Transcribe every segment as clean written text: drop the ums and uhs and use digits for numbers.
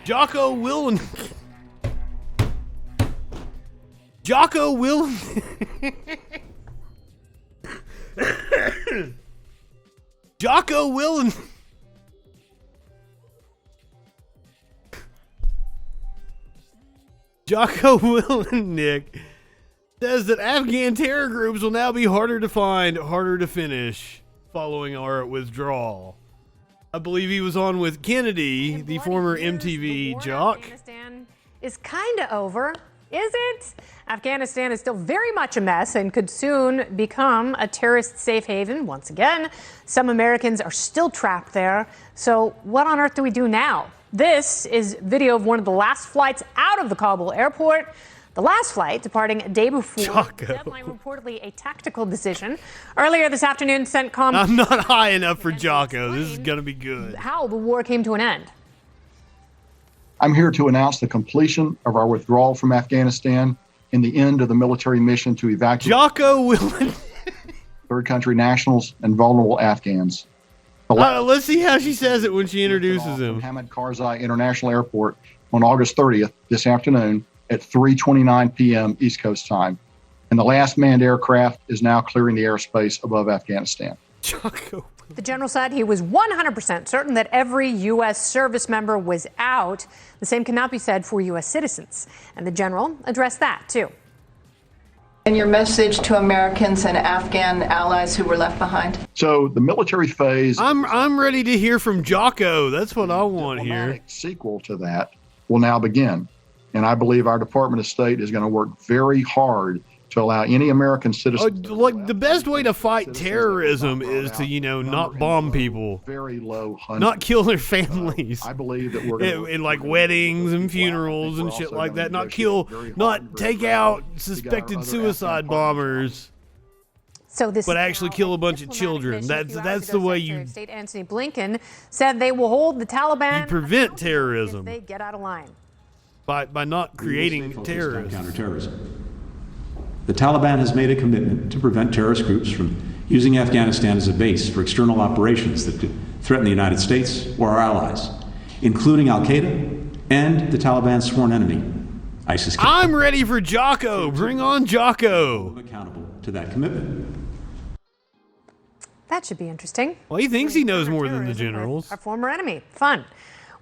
Jocko will. Jocko will. Jocko will. Jocko Willenick says that Afghan terror groups will now be harder to find, harder to finish following our withdrawal. I believe he was on with Kennedy, the former MTV jock. Afghanistan is kind of over, is it? Afghanistan is still very much a mess and could soon become a terrorist safe haven once again. Some Americans are still trapped there. So what on earth do we do now? This is video of one of the last flights out of the Kabul airport. The last flight departing a day before Jocko. the deadline, reportedly a tactical decision. Earlier this afternoon, CENTCOM... I'm not high enough for Jocko. This is going to be good. How the war came to an end. I'm here to announce the completion of our withdrawal from Afghanistan and the end of the military mission to evacuate Jocko Willenick. third country nationals and vulnerable Afghans. Let's see how she says it when she introduces him. Hamid Karzai International Airport on August 30th, this afternoon, at 3:29 p.m. East Coast time. And the last manned aircraft is now clearing the airspace above Afghanistan. Jocko. The general said he was 100% certain that every U.S. service member was out. The same cannot be said for U.S. citizens. And the general addressed that, too. And your message to Americans and Afghan allies who were left behind? So the military phase... I'm ready to hear from Jocko. That's what I want here. The sequel to that will now begin. And I believe our Department of State is going to work very hard to allow any American citizen... Like, the best way to fight terrorism is to, not bomb people. Very low not kill their families. I believe that we're going in like weddings and funerals and shit like that. Not take out suspected suicide bombers. So this, but actually kill a bunch of children. That's the way you... State Antony Blinken said they will hold the Taliban... You prevent terrorism. If they get out of line. By not creating terrorists. Counterterrorism. The Taliban has made a commitment to prevent terrorist groups from using Afghanistan as a base for external operations that could threaten the United States or our allies, including Al-Qaeda and the Taliban's sworn enemy, ISIS. I'm ready for Jocko. Bring on Jocko. Accountable to that commitment. That should be interesting. Well, he thinks he knows more than the generals. Our former enemy. Fun.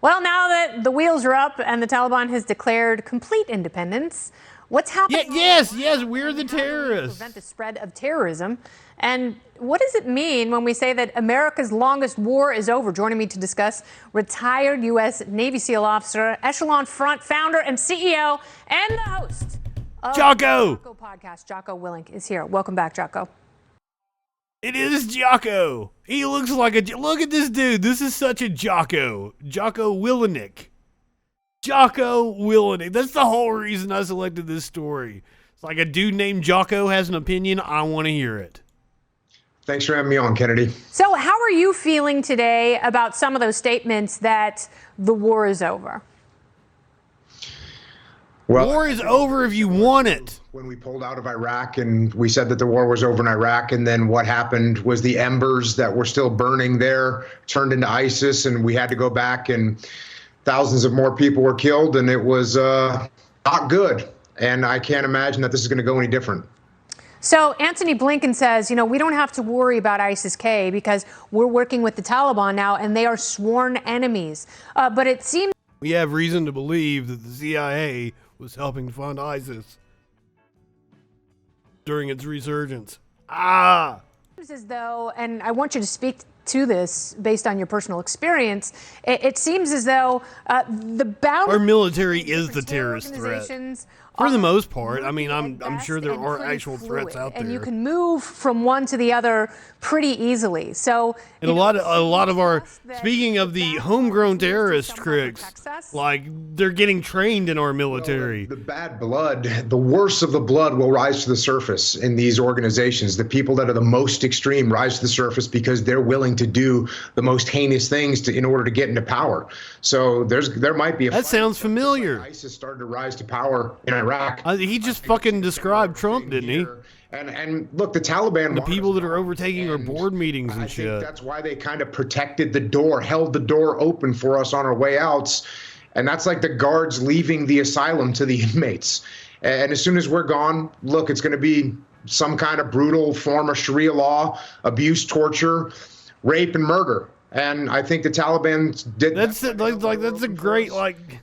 Well, now that the wheels are up and the Taliban has declared complete independence, what's happening? Yes, we're the terrorists. Prevent the spread of terrorism. And what does it mean when we say that America's longest war is over? Joining me to discuss, retired U.S. Navy SEAL officer, Echelon Front founder and CEO, and the host of Jocko. the Jocko podcast, Jocko Willenick, is here. Welcome back, Jocko. It is Jocko. He looks like a... Look at this dude. This is such a Jocko. Jocko Willenick. Jocko Willenick. That's the whole reason I selected this story. It's like a dude named Jocko has an opinion. I want to hear it. Thanks for having me on, Kennedy. So how are you feeling today about some of those statements that the war is over? Well, war is over if you want it. When we pulled out of Iraq and we said that the war was over in Iraq, and then what happened was the embers that were still burning there turned into ISIS, and we had to go back and thousands of more people were killed, and it was not good. And I can't imagine that this is going to go any different. So Antony Blinken says, we don't have to worry about ISIS-K because we're working with the Taliban now, and they are sworn enemies. But it seems we have reason to believe that the CIA was helping to fund ISIS during its resurgence. As though, and I want you to speak to this based on your personal experience, it seems as though the boundary... Our military is the terrorist threat. For the most part. I mean, I'm sure there are actual threats out there. And you can move from one to the other pretty easily. So, and a lot of our, speaking of the homegrown terrorist critics, like they're getting trained in our military. Well, the bad blood, the worst of the blood will rise to the surface in these organizations. The people that are the most extreme rise to the surface because they're willing to do the most heinous things in order to get into power. So there might be a... That sounds familiar. ISIS started to rise to power in Iraq. He just fucking described Trump, didn't he? And look, the Taliban... The people that are overtaking our board meetings and shit. I think that's why they kind of protected the door, held the door open for us on our way outs. And that's like the guards leaving the asylum to the inmates. And as soon as we're gone, look, it's going to be some kind of brutal form of Sharia law, abuse, torture, rape, and murder. And I think the Taliban did. That's that's a great, like,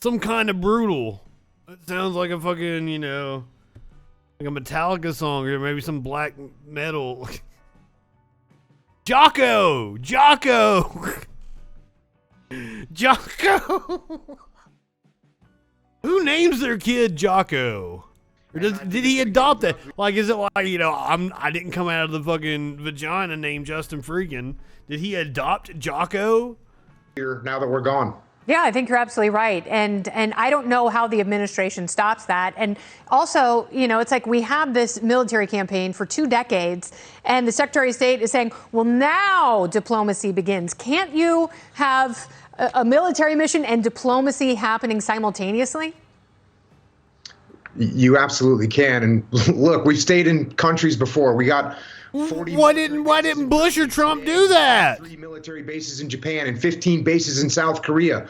some kind of brutal. That sounds like a fucking, you know, like a Metallica song or maybe some black metal. Jocko! Jocko! Jocko! Who names their kid Jocko? Or did he adopt that? Like, is it like, you know, I didn't come out of the fucking vagina named Justin Freakin. Did he adopt Jocko? Now that we're gone. Yeah, I think you're absolutely right. And I don't know how the administration stops that. And also, you know, it's like we have this military campaign for 2 decades, and the Secretary of State is saying, well, now diplomacy begins. Can't you have a military mission and diplomacy happening simultaneously? You absolutely can. And look, we've stayed in countries before. We got 40. Why didn't Bush or Trump do that? 3 military bases in Japan and 15 bases in South Korea.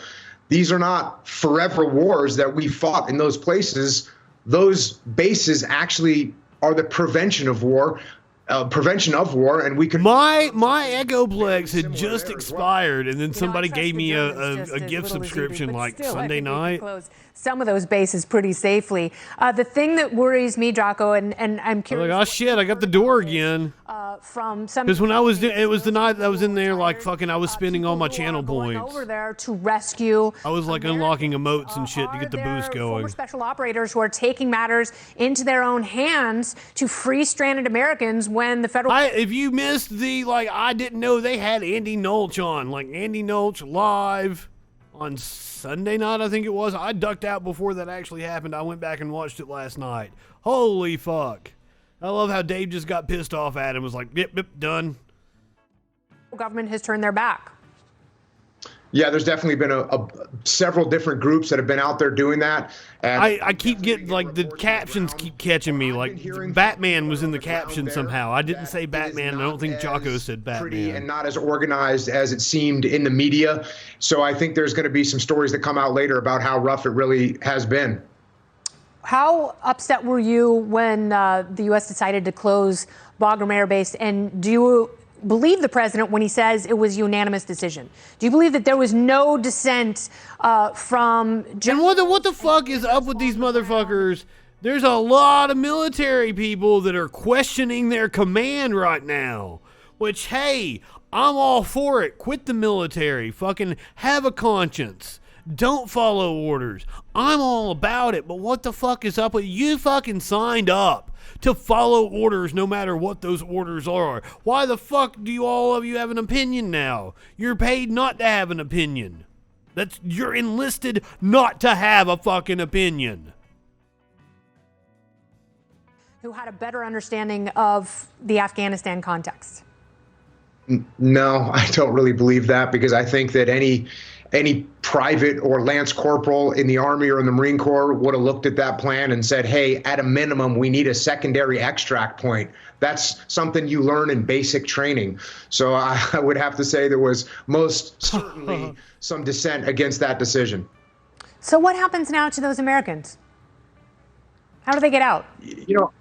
These are not forever wars that we fought in those places. Those bases actually are the prevention of war. And we could. My Echoplex had just expired, and then somebody gave me a gift subscription like Sunday night. Some of those bases pretty safely. The thing that worries me, Jocko, and I'm curious. Like, oh shit, I got the door again. From some. Because when I was, it was the night that I was in there, like fucking, I was spending all my channel points. Over there to rescue. I was like unlocking emotes and shit to get the boost going. Former special operators who are taking matters into their own hands to free stranded Americans when the federal. If you missed the, like, I didn't know they had Andy Nolch on, like Andy Nolch live on Sunday night, I think it was. I ducked out before that actually happened. I went back and watched it last night. Holy fuck. I love how Dave just got pissed off at him. Was like, yep, done. Government has turned their back. Yeah, there's definitely been several different groups that have been out there doing that. And I keep getting, like, the captions keep catching me. Like, Batman was in the caption somehow. I didn't say Batman. I don't think Jocko said Batman. Pretty and not as organized as it seemed in the media. So I think there's going to be some stories that come out later about how rough it really has been. How upset were you when the U.S. decided to close Bagram Air Base? And do you believe the president when he says it was a unanimous decision? Do you believe that there was no dissent from... And what the fuck is up with these motherfuckers? There's a lot of military people that are questioning their command right now. Which, hey, I'm all for it. Quit the military. Fucking have a conscience. Don't follow orders. I'm all about it, but what the fuck is up with you? Fucking signed up to follow orders no matter what those orders are. Why the fuck do all of you have an opinion now? You're paid not to have an opinion. You're enlisted not to have a fucking opinion. Who had a better understanding of the Afghanistan context? No, I don't really believe that, because I think that any private or lance corporal in the Army or in the Marine Corps would have looked at that plan and said, hey, at a minimum, we need a secondary extract point. That's something you learn in basic training. So I would have to say there was most certainly some dissent against that decision. So what happens now to those Americans? How do they get out? You know,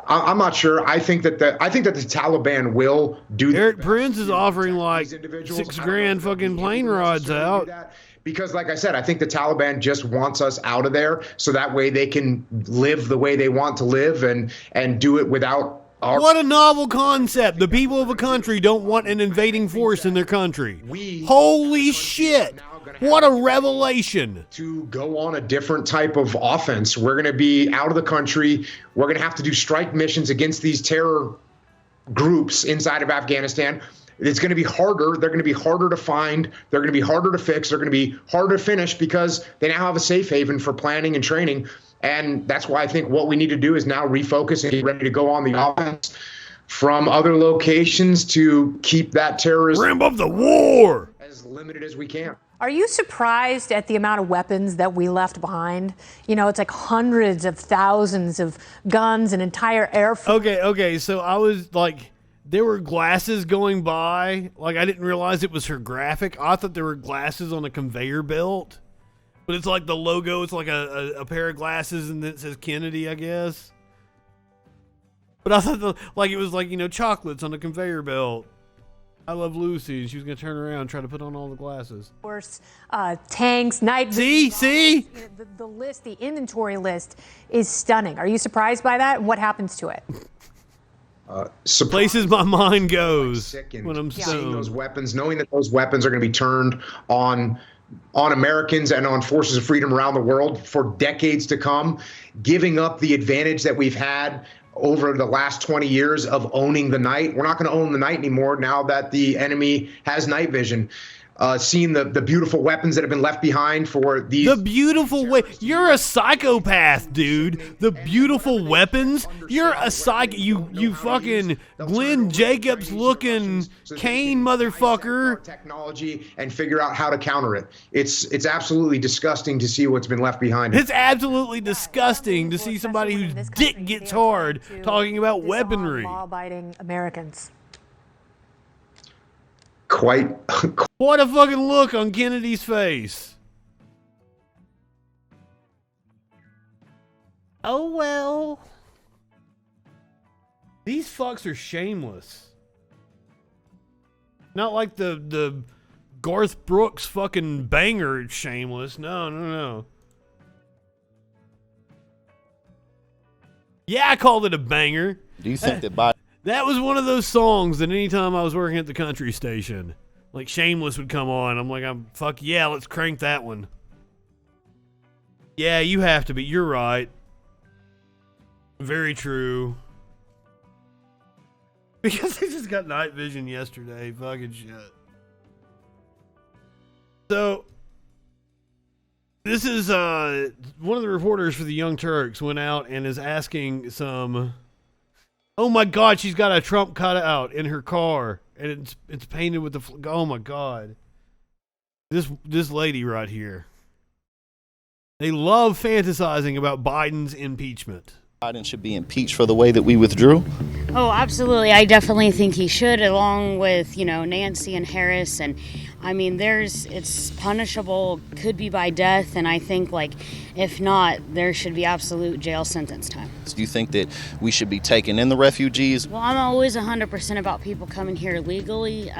I'm not sure. I think that the Taliban will do that. Eric Prince is offering like $6,000 fucking plane rides out. Because, like I said, I think the Taliban just wants us out of there, so that way they can live the way they want to live and do it without our. What a novel concept! The people of a country don't want an invading force in their country. Holy shit! What a revelation! To go on a different type of offense. We're going to be out of the country. We're going to have to do strike missions against these terror groups inside of Afghanistan. It's going to be harder. They're going to be harder to find. They're going to be harder to fix. They're going to be harder to finish because they now have a safe haven for planning and training. And that's why I think what we need to do is now refocus and get ready to go on the offense from other locations to keep that terrorism ramp up the war as limited as we can. Are you surprised at the amount of weapons that we left behind? You know, it's like hundreds of thousands of guns and entire air force. Okay. So I was like, there were glasses going by. Like, I didn't realize it was her graphic. I thought there were glasses on a conveyor belt. But it's like the logo, it's like a pair of glasses and it says Kennedy, I guess. But I thought it was like, chocolates on a conveyor belt. I love Lucy, and she was going to turn around and try to put on all the glasses. Of course, tanks, night See? The list, the inventory list is stunning. Are you surprised by that? What happens to it? Places my mind goes when I'm seeing stoned. those weapons, knowing that those weapons are going to be turned on Americans and on forces of freedom around the world for decades to come, giving up the advantage that we've had over the last 20 years of owning the night. We're not going to own the night anymore now that the enemy has night vision. Seeing the beautiful weapons that have been left behind for these. The beautiful way. You're a psychopath, dude. The beautiful weapons. You're a You fucking Glenn Jacobs looking Kane motherfucker. Technology and figure out how to counter it. It's absolutely disgusting to see what's been left behind. It's absolutely disgusting to see somebody whose dick gets hard talking about weaponry. Law-abiding Americans. What a fucking look on Kennedy's face. Oh well. These fucks are shameless. Not like the Garth Brooks fucking banger shameless. No. Yeah, I called it a banger. Do you think that Biden... That was one of those songs that anytime I was working at the country station, like Shameless would come on. I'm like, fuck yeah, let's crank that one. Yeah, you have to be. You're right. Very true. Because they just got night vision yesterday. Fucking shit. So, this is one of the reporters for the Young Turks went out and is asking some... Oh my God, she's got a Trump cutout in her car, and it's painted with the. Oh my God, this lady right here. They love fantasizing about Biden's impeachment. Biden should be impeached for the way that we withdrew. Oh, absolutely. I definitely think he should, along with Nancy and Harris, and I mean, it's punishable, could be by death, and I think if not, there should be absolute jail sentence time. Do you think that we should be taking in the refugees? Well, I'm always 100% about people coming here legally,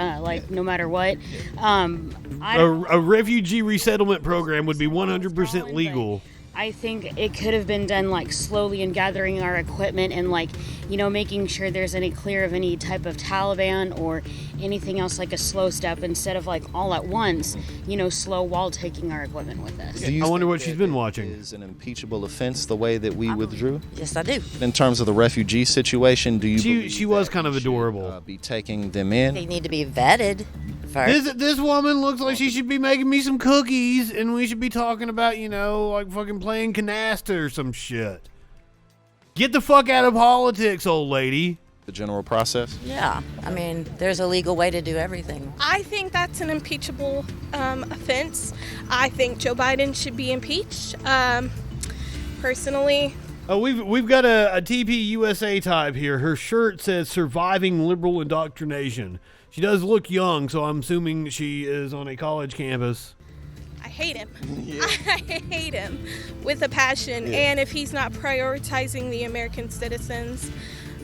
no matter what. A refugee resettlement program would be 100% legal. I think it could have been done slowly and gathering our equipment and making sure there's any clear of any type of Taliban or anything else, a slow step instead of all at once, slow while taking our equipment with us. I wonder what she's been watching. Is an impeachable offense the way that we withdrew? Yes, I do. In terms of the refugee situation, do you believe she was kind of adorable. Be taking them in? They need to be vetted first. This woman looks like she should be making me some cookies, and we should be talking about, fucking playing canasta or some shit. Get the fuck out of politics, old lady. The general process? Yeah. I mean, there's a legal way to do everything. I think that's an impeachable offense. I think Joe Biden should be impeached. Personally. Oh, we've got a TP USA type here. Her shirt says "Surviving Liberal Indoctrination." She does look young, so I'm assuming she is on a college campus. I hate him. Yeah. I hate him with a passion. Yeah. And if he's not prioritizing the American citizens,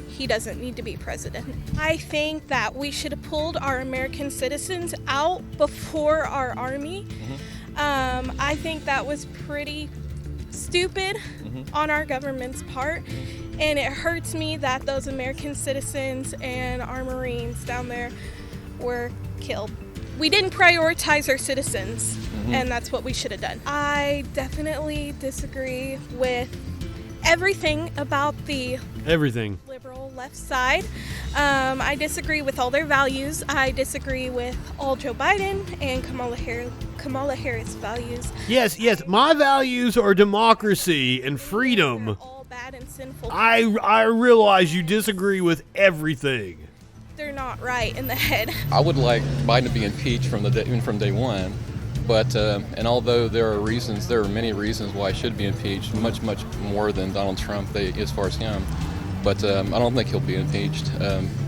he doesn't need to be president. I think that we should have pulled our American citizens out before our army. Mm-hmm. I think that was pretty stupid on our government's part. And it hurts me that those American citizens and our Marines down there were killed. We didn't prioritize our citizens, and that's what we should have done. I definitely disagree with everything about the liberal left side. I disagree with all their values. I disagree with all Joe Biden and Kamala Harris values. Yes, my values are democracy and freedom. They're all bad and sinful. I realize you disagree with everything. They're not right in the head. I would like Biden to be impeached from day one, but and although there are many reasons why he should be impeached, much more than Donald Trump as far as him. But I don't think he'll be impeached.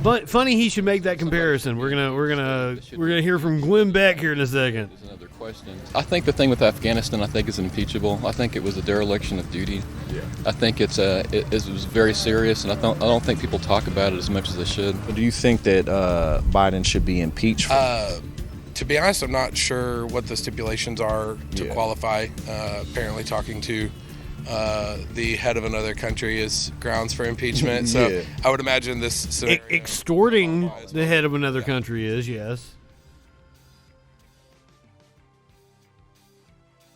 But funny he should make that comparison. We're gonna hear from Glenn Beck here in a second. There's another question. I think the thing with Afghanistan, I think is impeachable. I think it was a dereliction of duty. Yeah. I think it was very serious, and I don't think people talk about it as much as they should. Do you think that Biden should be impeached? To be honest, I'm not sure what the stipulations are to qualify. Apparently, talking to the head of another country is grounds for impeachment. So I would imagine this scenario extorting the head of another country is, yes.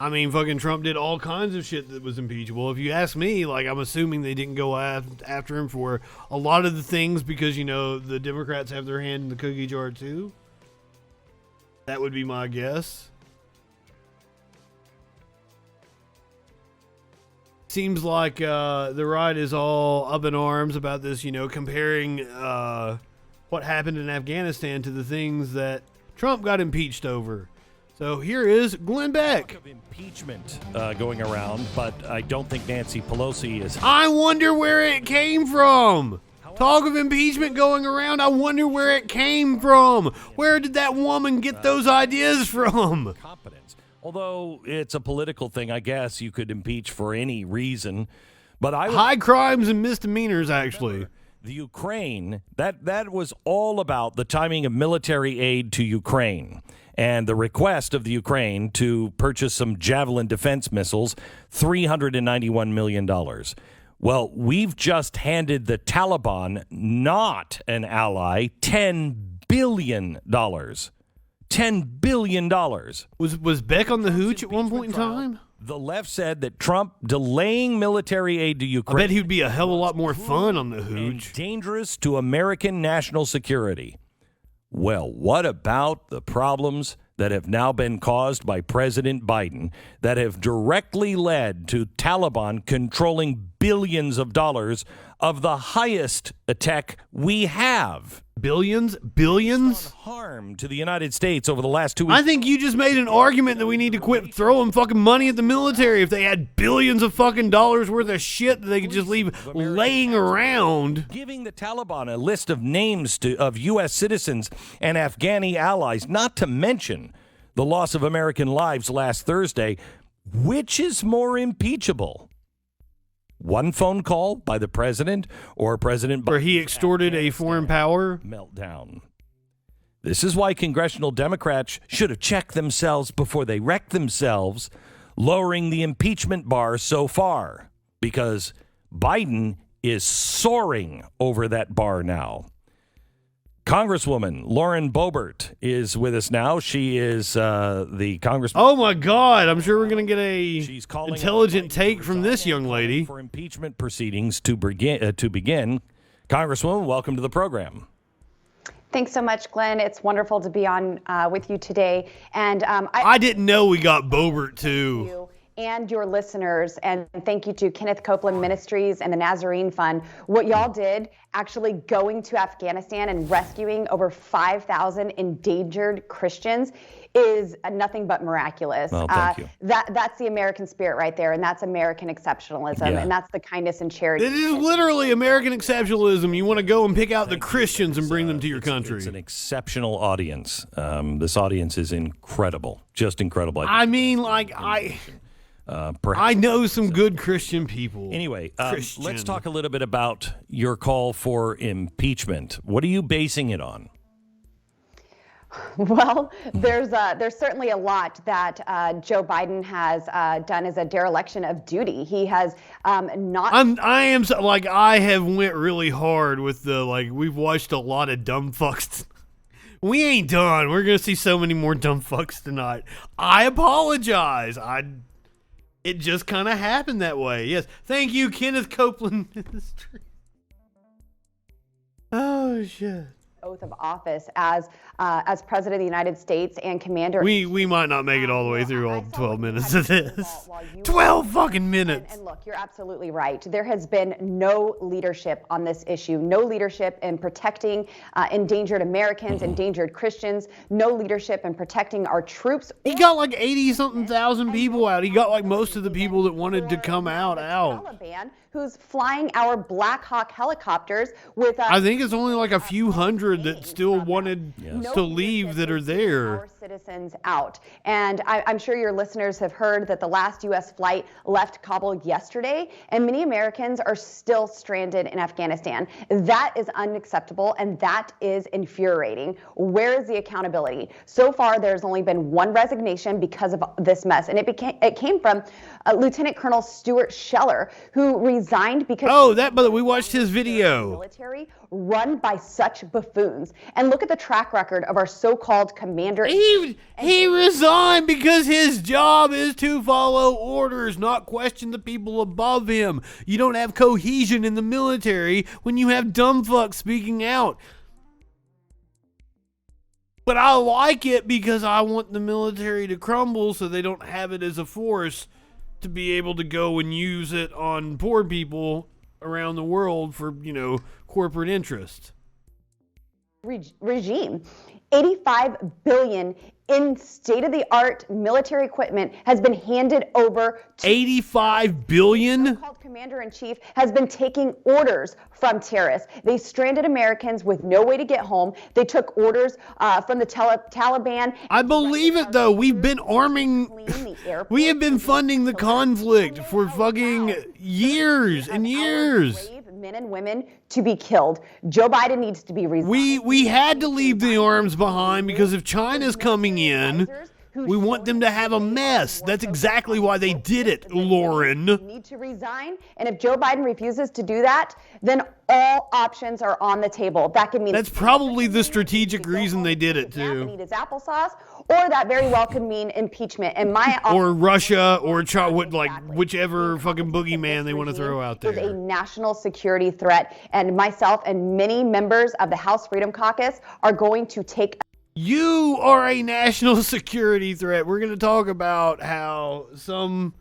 I mean, fucking Trump did all kinds of shit that was impeachable. If you ask me, like, I'm assuming they didn't go after him for a lot of the things because, you know, the Democrats have their hand in the cookie jar too. That would be my guess. Seems like the right is all up in arms about this, you know, comparing what happened in Afghanistan to the things that Trump got impeached over. So here is Glenn Beck. Talk of impeachment going around, but I don't think Nancy Pelosi is. I wonder where it came from. Talk of impeachment going around. I wonder where it came from. Where did that woman get those ideas from? Competence. Although it's a political thing, I guess you could impeach for any reason. But high crimes and misdemeanors, actually. The Ukraine, that was all about the timing of military aid to Ukraine and the request of the Ukraine to purchase some Javelin defense missiles, $391 million. Well, we've just handed the Taliban, not an ally, $10 billion. $10 billion. Was Beck on the hooch at one point in time? The left said that Trump delaying military aid to Ukraine. I bet he'd be a hell of a lot more fun on the hooch. Dangerous to American national security. Well, what about the problems that have now been caused by President Biden that have directly led to Taliban controlling billions of dollars of the highest tech we have? Billions? Harm to the United States over the last 2 weeks. I think you just made an argument that we need to quit throwing fucking money at the military. If they had billions of fucking dollars worth of shit that they could just leave laying around. Giving the Taliban a list of names of U.S. citizens and Afghani allies, not to mention the loss of American lives last Thursday. Which is more impeachable? One phone call by the president or President Biden? Where he extorted a foreign power? Meltdown. This is why congressional Democrats should have checked themselves before they wrecked themselves, lowering the impeachment bar so far, because Biden is soaring over that bar now. Congresswoman Lauren Boebert is with us now. She is the congresswoman. Oh my God! I'm sure we're going to get a intelligent take from this young lady for impeachment proceedings to begin. Congresswoman, welcome to the program. Thanks so much, Glenn. It's wonderful to be on with you today. And I didn't know we got Boebert too. And your listeners, and thank you to Kenneth Copeland Ministries and the Nazarene Fund. What y'all did, actually going to Afghanistan and rescuing over 5,000 endangered Christians, is nothing but miraculous. Well, thank you. That's the American spirit right there, and that's American exceptionalism, and that's the kindness and charity. It is literally American exceptionalism. You want to go and pick out the Christians and bring them to your country. It's an exceptional audience. This audience is incredible, just incredible. I mean, like, I know some good Christian people. Anyway, let's talk a little bit about your call for impeachment. What are you basing it on? Well, there's certainly a lot that Joe Biden has done as a dereliction of duty. He has not. I have went really hard with we've watched a lot of dumb fucks. We ain't done. We're gonna see so many more dumb fucks tonight. I apologize. It just kind of happened that way. Yes. Thank you, Kenneth Copeland Ministry. Oh, shit. oath of office as president of the United States and commander. We might not make it all the way through all 12 minutes of this. 12 fucking minutes. And look, you're absolutely right. There has been no leadership on this issue. No leadership in protecting endangered Americans, endangered Christians. No leadership in protecting our troops. He got like 80-something thousand people out. He got like most of the people that wanted to come out. Taliban, who's flying our Black Hawk helicopters with. I think it's only like a few hundred that still wanted to leave that are there. Our citizens out, and I'm sure your listeners have heard that the last U.S. flight left Kabul yesterday, and many Americans are still stranded in Afghanistan. That is unacceptable, and that is infuriating. Where is the accountability? So far, there's only been one resignation because of this mess, and it came from Lieutenant Colonel Stuart Scheller, who resigned because we watched his video. Military run by such buffoons. And look at the track record of our so-called commander. He resigned because his job is to follow orders, not question the people above him. You don't have cohesion in the military when you have dumb fucks speaking out. But I like it because I want the military to crumble so they don't have it as a force to be able to go and use it on poor people around the world for, corporate interest. Regime. $85 billion in state-of-the-art military equipment has been handed over to $85 billion? The so-called commander-in-chief has been taking orders from terrorists. They stranded Americans with no way to get home. They took orders from the Taliban. I believe it, though. We've been arming. We have been funding the conflict for fucking years and years. Men and women to be killed. Joe Biden needs to be resigned. We had to leave the arms behind because if China's coming in, we want them to have a mess. That's exactly why they did it, Lauren. Need to resign, and if Joe Biden refuses to do that, then all options are on the table. That could mean that's probably the strategic reason they did it too. Need his applesauce, or that very well could mean impeachment. And or Russia, or whichever fucking boogeyman they want to throw out there. Is a national security threat, and myself and many members of the House Freedom Caucus are going to take. You are a national security threat. We're going to talk about how some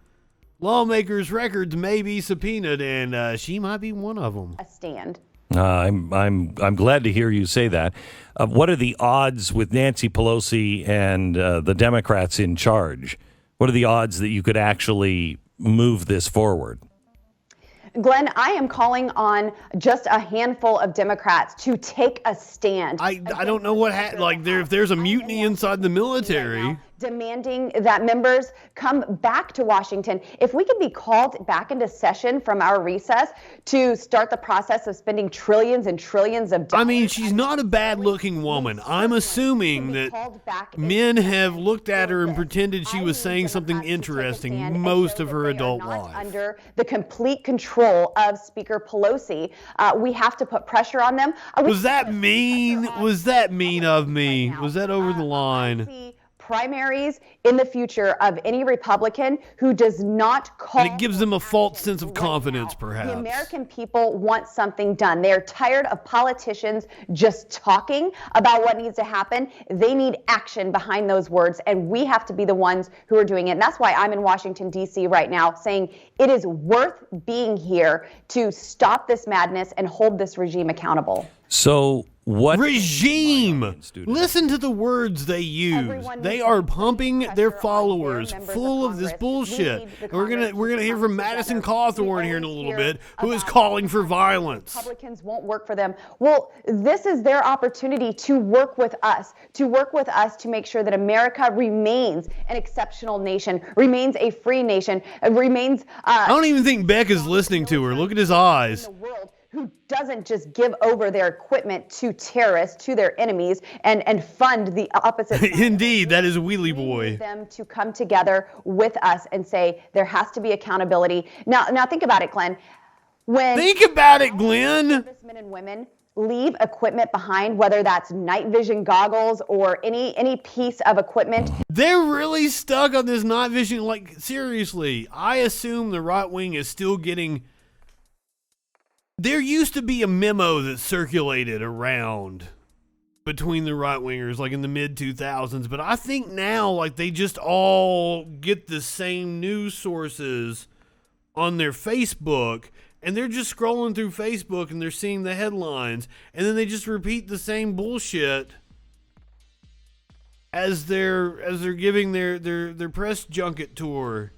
lawmakers' records may be subpoenaed, and she might be one of them. A stand. I'm glad to hear you say that. What are the odds with Nancy Pelosi and the Democrats in charge? What are the odds that you could actually move this forward? Glenn, I am calling on just a handful of Democrats to take a stand. I don't know what if there's a mutiny inside the military. Demanding that members come back to Washington. If we could be called back into session from our recess to start the process of spending trillions and trillions of dollars. I mean, she's not a bad-looking woman. I'm assuming that men have looked at her and pretended she was saying something interesting most of her adult life. Under the complete control of Speaker Pelosi, we have to put pressure on them. Was that mean? Was that mean of me? Was that over the line? Primaries in the future of any Republican who does not call. And it gives them a false sense of confidence, perhaps. The American people want something done. They're tired of politicians just talking about what needs to happen. They need action behind those words, and we have to be the ones who are doing it. And that's why I'm in Washington, D.C. right now saying it is worth being here to stop this madness and hold this regime accountable. So what regime? Listen to the words they use. They are pumping their followers full of this bullshit. And we're gonna hear from Madison Cawthorn here in a little bit, who is calling for violence. Republicans won't work for them. Well, this is their opportunity to work with us, to make sure that America remains an exceptional nation, remains a free nation, remains. I don't even think Beck is listening to her. Look at his eyes. Who doesn't just give over their equipment to terrorists, to their enemies, and fund the opposite. Indeed, that is Wheelie Boy. We need them to come together with us and say there has to be accountability. Now think about it, Glenn. Servicemen and women leave equipment behind, whether that's night vision goggles or any piece of equipment. They're really stuck on this night vision. Like, seriously, I assume the right wing is still getting. There used to be a memo that circulated around between the right wingers, like in the mid 2000s. But I think now, like, they just all get the same news sources on their Facebook, and they're just scrolling through Facebook and they're seeing the headlines, and then they just repeat the same bullshit as they're giving their press junket tour.